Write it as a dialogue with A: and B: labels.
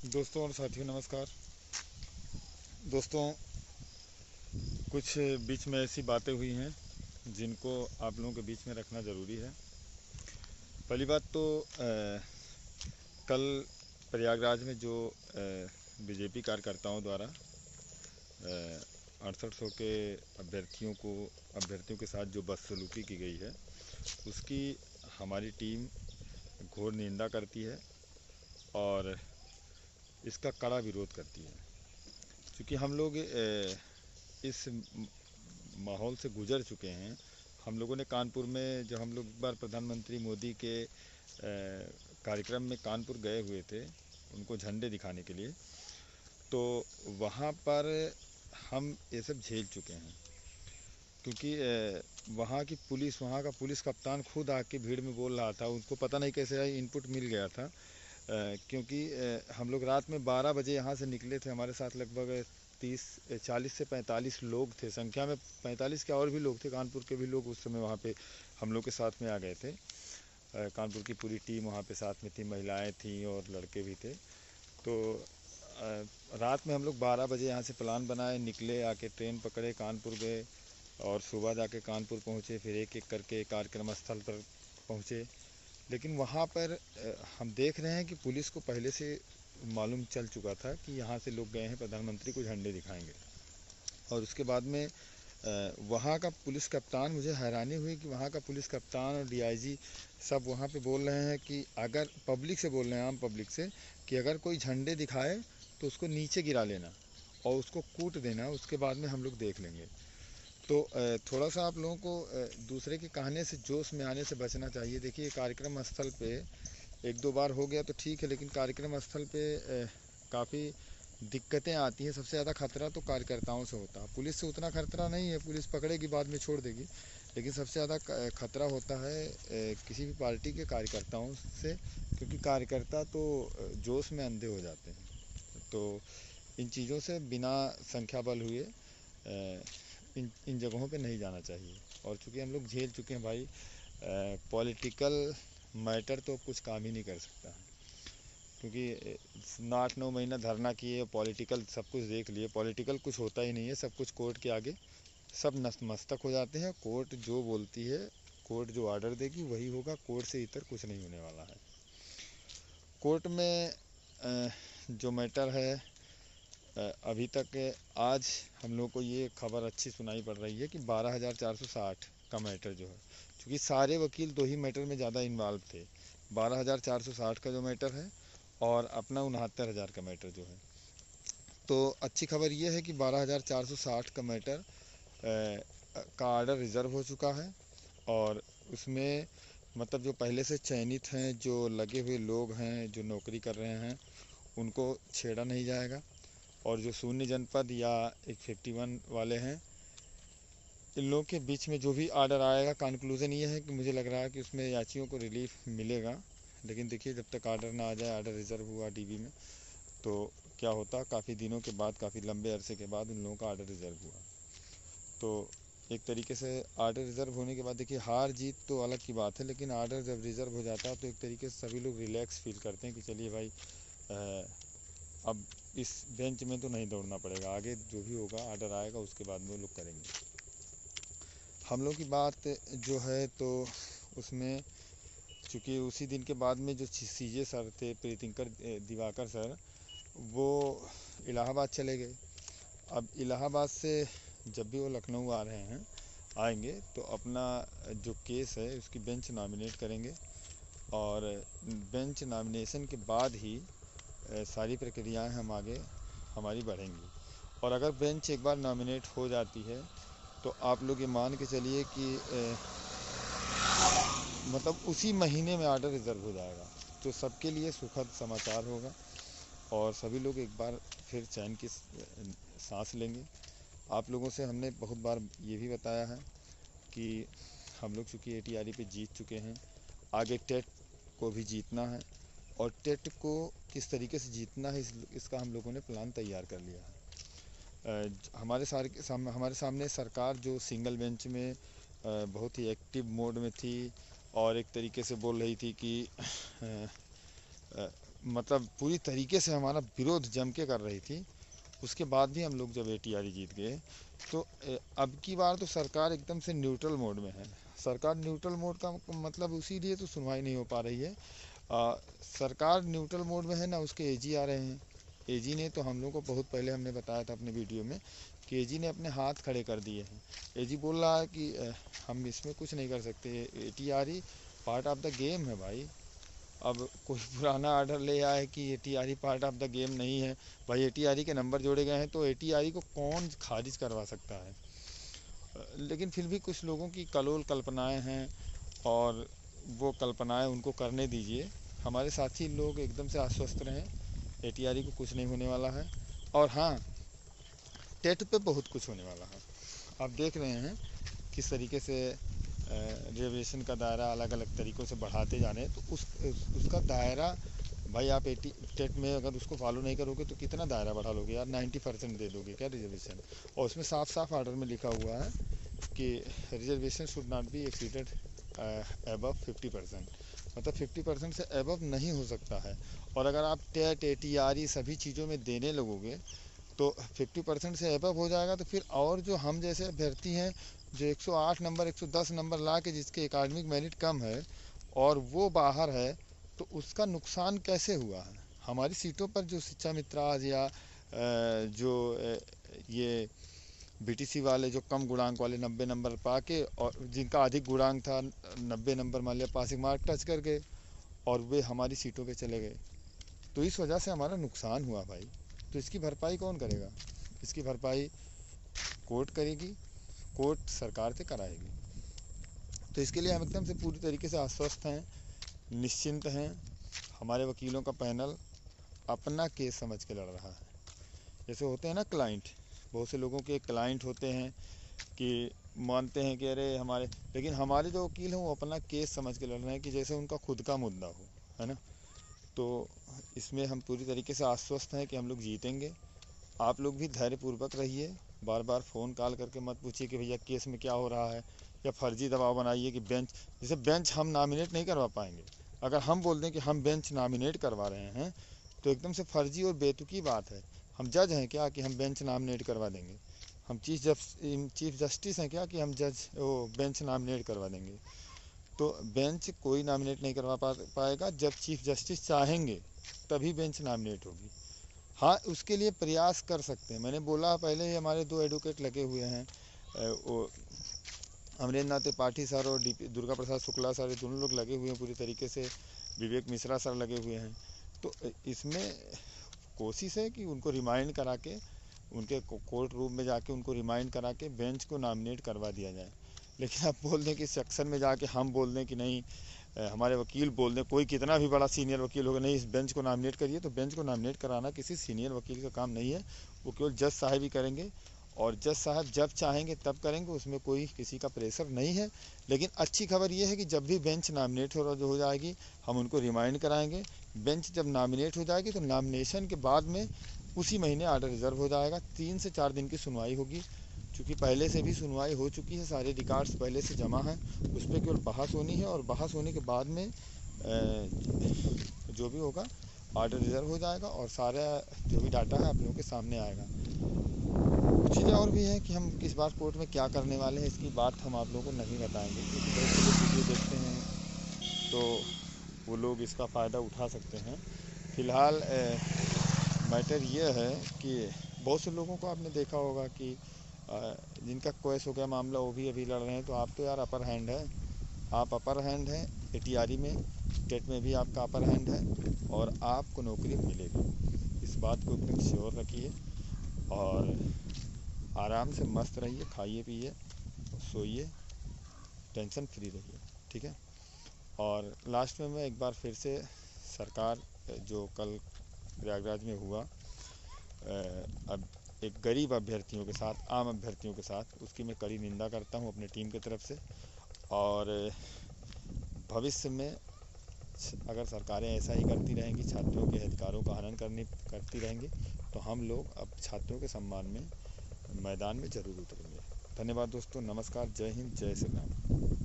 A: दोस्तों और साथियों नमस्कार। दोस्तों, कुछ बीच में ऐसी बातें हुई हैं जिनको आप लोगों के बीच में रखना ज़रूरी है। पहली बात तो कल प्रयागराज में जो बीजेपी कार्यकर्ताओं द्वारा 6800 के अभ्यर्थियों के साथ जो बदसलूकी की गई है, उसकी हमारी टीम घोर निंदा करती है और इसका कड़ा विरोध करती है। क्योंकि हम लोग इस माहौल से गुजर चुके हैं। हम लोगों ने कानपुर में, जब हम लोग एक बार प्रधानमंत्री मोदी के कार्यक्रम में कानपुर गए हुए थे उनको झंडे दिखाने के लिए, तो वहाँ पर हम ये सब झेल चुके हैं। क्योंकि वहाँ की पुलिस, वहाँ का पुलिस कप्तान खुद आके भीड़ में बोल रहा था, उनको पता नहीं कैसे इनपुट मिल गया था। क्योंकि हम लोग रात में 12 बजे यहाँ से निकले थे। हमारे साथ लगभग 40 से 45 लोग थे, संख्या में 45 के और भी लोग थे, कानपुर के भी लोग उस समय वहाँ पे हम लोग के साथ में आ गए थे। कानपुर की पूरी टीम वहाँ पे साथ में थी, महिलाएं थीं और लड़के भी थे। तो रात में हम लोग 12 बजे यहाँ से प्लान बनाए, निकले, आके ट्रेन पकड़े, कानपुर गए और सुबह जाके कानपुर पहुँचे। फिर एक एक करके कार्यक्रम स्थल पर पहुँचे। लेकिन वहाँ पर हम देख रहे हैं कि पुलिस को पहले से मालूम चल चुका था कि यहाँ से लोग गए हैं, प्रधानमंत्री को झंडे दिखाएंगे। और उसके बाद में वहाँ का पुलिस कप्तान, मुझे हैरानी हुई कि वहाँ का पुलिस कप्तान और डीआईजी सब वहाँ पे बोल रहे हैं कि अगर पब्लिक से बोल रहे हैं, आम पब्लिक से, कि अगर कोई झंडे दिखाए तो उसको नीचे गिरा लेना और उसको कूट देना, उसके बाद में हम लोग देख लेंगे। तो थोड़ा सा आप लोगों को दूसरे के कहने से, जोश में आने से बचना चाहिए। देखिए, कार्यक्रम स्थल पे एक दो बार हो गया तो ठीक है, लेकिन कार्यक्रम स्थल पे काफ़ी दिक्कतें आती हैं। सबसे ज़्यादा खतरा तो कार्यकर्ताओं से होता है, पुलिस से उतना खतरा नहीं है, पुलिस पकड़ेगी बाद में छोड़ देगी। लेकिन सबसे ज़्यादा खतरा होता है किसी भी पार्टी के कार्यकर्ताओं से, क्योंकि कार्यकर्ता तो जोश में अंधे हो जाते हैं। तो इन चीज़ों से बिना संख्या बल हुए इन जगहों पे नहीं जाना चाहिए। और चूँकि हम लोग झेल चुके हैं भाई, पॉलिटिकल मैटर तो कुछ काम ही नहीं कर सकता है। क्योंकि 8-9 महीना धरना किए, पॉलिटिकल सब कुछ देख लिए, पॉलिटिकल कुछ होता ही नहीं है। सब कुछ कोर्ट के आगे सब नतमस्तक हो जाते हैं। कोर्ट जो बोलती है, कोर्ट जो ऑर्डर देगी वही होगा। कोर्ट से इतर कुछ नहीं होने वाला है। कोर्ट में जो मैटर है, अभी तक आज हम लोग को ये खबर अच्छी सुनाई पड़ रही है कि 12,460 का मैटर जो है, क्योंकि सारे वकील 2 ही मैटर में ज़्यादा इन्वॉल्व थे। 12,460 का जो मैटर है और अपना 69,000 का मैटर जो है। तो अच्छी खबर ये है कि 12,460 का मैटर का ऑर्डर रिज़र्व हो चुका है। और उसमें मतलब जो पहले से चयनित हैं, जो लगे हुए लोग हैं, जो नौकरी कर रहे हैं, उनको छेड़ा नहीं जाएगा। और जो शून्य जनपद या 151 वाले हैं, इन लोगों के बीच में जो भी ऑर्डर आएगा, कंक्लूज़न ये है कि मुझे लग रहा है कि उसमें याचियों को रिलीफ मिलेगा। लेकिन देखिए, जब तक ऑर्डर ना आ जाए, ऑर्डर रिज़र्व हुआ डीबी में, तो क्या होता, काफ़ी दिनों के बाद, काफ़ी लंबे अरसे के बाद उन लोगों का ऑर्डर रिज़र्व हुआ। तो एक तरीके से ऑर्डर रिज़र्व होने के बाद, देखिए, हार जीत तो अलग की बात है, लेकिन ऑर्डर जब रिज़र्व हो जाता है तो एक तरीके से सभी लोग रिलैक्स फील करते हैं कि चलिए भाई, अब इस बेंच में तो नहीं दौड़ना पड़ेगा, आगे जो भी होगा ऑर्डर आएगा उसके बाद में वो लोग करेंगे। हम लोग की बात जो है, तो उसमें चूँकि उसी दिन के बाद में जो सीजे सर थे, प्रीतिंकर दिवाकर सर, वो इलाहाबाद चले गए। अब इलाहाबाद से जब भी वो लखनऊ आ रहे हैं, आएंगे, तो अपना जो केस है उसकी बेंच नॉमिनेट करेंगे। और बेंच नॉमिनेशन के बाद ही सारी प्रक्रियाएं हम आगे हमारी बढ़ेंगी। और अगर बेंच एक बार नॉमिनेट हो जाती है तो आप लोग ये मान के चलिए कि मतलब उसी महीने में ऑर्डर रिज़र्व हो जाएगा। तो सबके लिए सुखद समाचार होगा और सभी लोग एक बार फिर चैन की सांस लेंगे। आप लोगों से हमने बहुत बार ये भी बताया है कि हम लोग चूँकि एटीआरई पे जीत चुके हैं, आगे टेट को भी जीतना है। और टेट को किस तरीके से जीतना है, इसका हम लोगों ने प्लान तैयार कर लिया है। हमारे सामने सरकार जो सिंगल बेंच में बहुत ही एक्टिव मोड में थी और एक तरीके से बोल रही थी कि मतलब पूरी तरीके से हमारा विरोध जम के कर रही थी, उसके बाद भी हम लोग जब ATRE जीत गए तो अब की बार तो सरकार एकदम से न्यूट्रल मोड में है। सरकार न्यूट्रल मोड का मतलब उसी लिए तो सुनवाई नहीं हो पा रही है। सरकार न्यूट्रल मोड में है ना, उसके AG आ रहे हैं। AG ने तो हम लोग को बहुत पहले हमने बताया था अपने वीडियो में कि AG ने अपने हाथ खड़े कर दिए हैं। AG बोल रहा है कि हम इसमें कुछ नहीं कर सकते, ATRE part of the game है भाई। अब कोई पुराना आर्डर ले आए कि ATRE part of the game नहीं है, भाई ATRE के नंबर जोड़े गए हैं तो ATRE को कौन खारिज करवा सकता है। लेकिन फिर भी कुछ लोगों की कलोल कल्पनाएं हैं और वो कल्पनाएं उनको करने दीजिए। हमारे साथी लोग एकदम से आश्वस्त रहें, ATRE को कुछ नहीं होने वाला है। और हाँ, टेट पे बहुत कुछ होने वाला है। आप देख रहे हैं किस तरीके से रिजर्वेशन का दायरा अलग अलग तरीक़ों से बढ़ाते जा रहे हैं, तो उसका दायरा भाई आप टेट में अगर उसको फॉलो नहीं करोगे तो कितना दायरा बढ़ा लोगे यार, 90% दे दोगे क्या रिजर्वेशन। और उसमें साफ साफ आर्डर में लिखा हुआ है कि reservation should not be exceeded above 50%, मतलब 50% से अबव नहीं हो सकता है। और अगर आप टेट ATRE सभी चीज़ों में देने लगोगे तो 50% से अबव हो जाएगा, तो फिर और जो हम जैसे अभ्यर्थी हैं जो 108 नंबर 110 नंबर ला के जिसके एकेडमिक मेरिट कम है और वो बाहर है, तो उसका नुकसान कैसे हुआ है। हमारी सीटों पर जो शिक्षा मित्राज या जो ये BTC वाले जो कम गुणांक वाले 90 नंबर पा के, और जिनका अधिक गुणांक था 90 नंबर मान लिया पासिंग मार्क टच कर गए और वे हमारी सीटों पे चले गए, तो इस वजह से हमारा नुकसान हुआ भाई। तो इसकी भरपाई कौन करेगा? इसकी भरपाई कोर्ट करेगी, कोर्ट सरकार से कराएगी। तो इसके लिए हम एकदम से पूरी तरीके से आश्वस्त हैं, निश्चिंत हैं। हमारे वकीलों का पैनल अपना केस समझ के लड़ रहा है। जैसे होते हैं ना क्लाइंट, बहुत से लोगों के क्लाइंट होते हैं कि मानते हैं कि अरे हमारे, लेकिन हमारे जो वकील हैं वो अपना केस समझ के लड़ रहे हैं कि जैसे उनका खुद का मुद्दा हो, है ना। तो इसमें हम पूरी तरीके से आश्वस्त हैं कि हम लोग जीतेंगे। आप लोग भी धैर्यपूर्वक रहिए, बार बार फ़ोन कॉल करके मत पूछिए कि भैया केस में क्या हो रहा है, या फर्जी दबाव बनाइए कि बेंच, जैसे बेंच हम नॉमिनेट नहीं करवा पाएंगे। अगर हम बोल दें कि हम बेंच नॉमिनेट करवा रहे हैं तो एकदम से फर्जी और बेतुकी बात है। हम जज हैं क्या कि हम बेंच नॉमिनेट करवा देंगे? हम चीफ जस्टिस हैं क्या कि हम बेंच नॉमिनेट करवा देंगे? तो बेंच कोई नॉमिनेट नहीं करवा पाएगा। जब चीफ जस्टिस चाहेंगे तभी बेंच नॉमिनेट होगी। हाँ, उसके लिए प्रयास कर सकते हैं। मैंने बोला पहले ही, हमारे 2 एडवोकेट लगे हुए हैं, वो अमरेंद्र नाथ त्रिपाठी सर और दुर्गा प्रसाद शुक्ला सर, दोनों लोग लगे हुए हैं पूरी तरीके से। विवेक मिश्रा सर लगे हुए हैं। तो इसमें कोशिश है कि उनको रिमाइंड करा के, उनके कोर्ट रूम में जाके उनको रिमाइंड करा के बेंच को नॉमिनेट करवा दिया जाए। लेकिन आप बोल दें कि सेक्शन में जाके हम बोल दें कि नहीं, हमारे वकील बोल दें, कोई कितना भी बड़ा सीनियर वकील होगा, नहीं इस बेंच को नॉमिनेट करिए, तो बेंच को नॉमिनेट कराना किसी सीनियर वकील का काम नहीं है। वो केवल जज साहब ही करेंगे, और जज साहब जब चाहेंगे तब करेंगे, उसमें कोई किसी का प्रेशर नहीं है। लेकिन अच्छी खबर ये है कि जब भी बेंच नॉमिनेट हो जाएगी हम उनको रिमाइंड कराएंगे। बेंच जब नॉमिनेट हो जाएगी तो नॉमिनेशन के बाद में उसी महीने आर्डर रिजर्व हो जाएगा। 3 से 4 दिन की सुनवाई होगी, क्योंकि पहले से भी सुनवाई हो चुकी है, सारे रिकॉर्ड्स पहले से जमा हैं, उस पर केवल बहस होनी है, और बहस होने के बाद में जो भी होगा आर्डर रिजर्व हो जाएगा और सारा जो भी डाटा है आप लोगों के सामने आएगा। कुछ चीज़ें और भी हैं कि हम किस बार कोर्ट में क्या करने वाले हैं, इसकी बात हम आप लोगों को नहीं बताएंगे, क्योंकि बहुत से लोग वीडियो देखते हैं तो वो लोग इसका फ़ायदा उठा सकते हैं। फ़िलहाल मैटर ये है कि बहुत से लोगों को आपने देखा होगा कि जिनका केस हो गया मामला, वो भी अभी लड़ रहे हैं। तो आप तो यार अपर हैंड है, आप अपर हैंड हैं ATRE में, टेट में भी आपका अपर हैंड है और आपको नौकरी मिलेगी। इस बात को एकदम श्योर रखिए और आराम से मस्त रहिए, खाइए पिए, सोइए, टेंशन फ्री रहिए, ठीक है। और लास्ट में मैं एक बार फिर से सरकार जो कल प्रयागराज में हुआ, अब एक गरीब अभ्यर्थियों के साथ, आम अभ्यर्थियों के साथ, उसकी मैं कड़ी निंदा करता हूं अपनी टीम की तरफ से। और भविष्य में अगर सरकारें ऐसा ही करती रहेंगी, छात्रों के अधिकारों का हनन करती रहेंगी, तो हम लोग अब छात्रों के सम्मान में मैदान में ज़रूर उतरेंगे। धन्यवाद दोस्तों, नमस्कार, जय हिंद, जय श्री राम।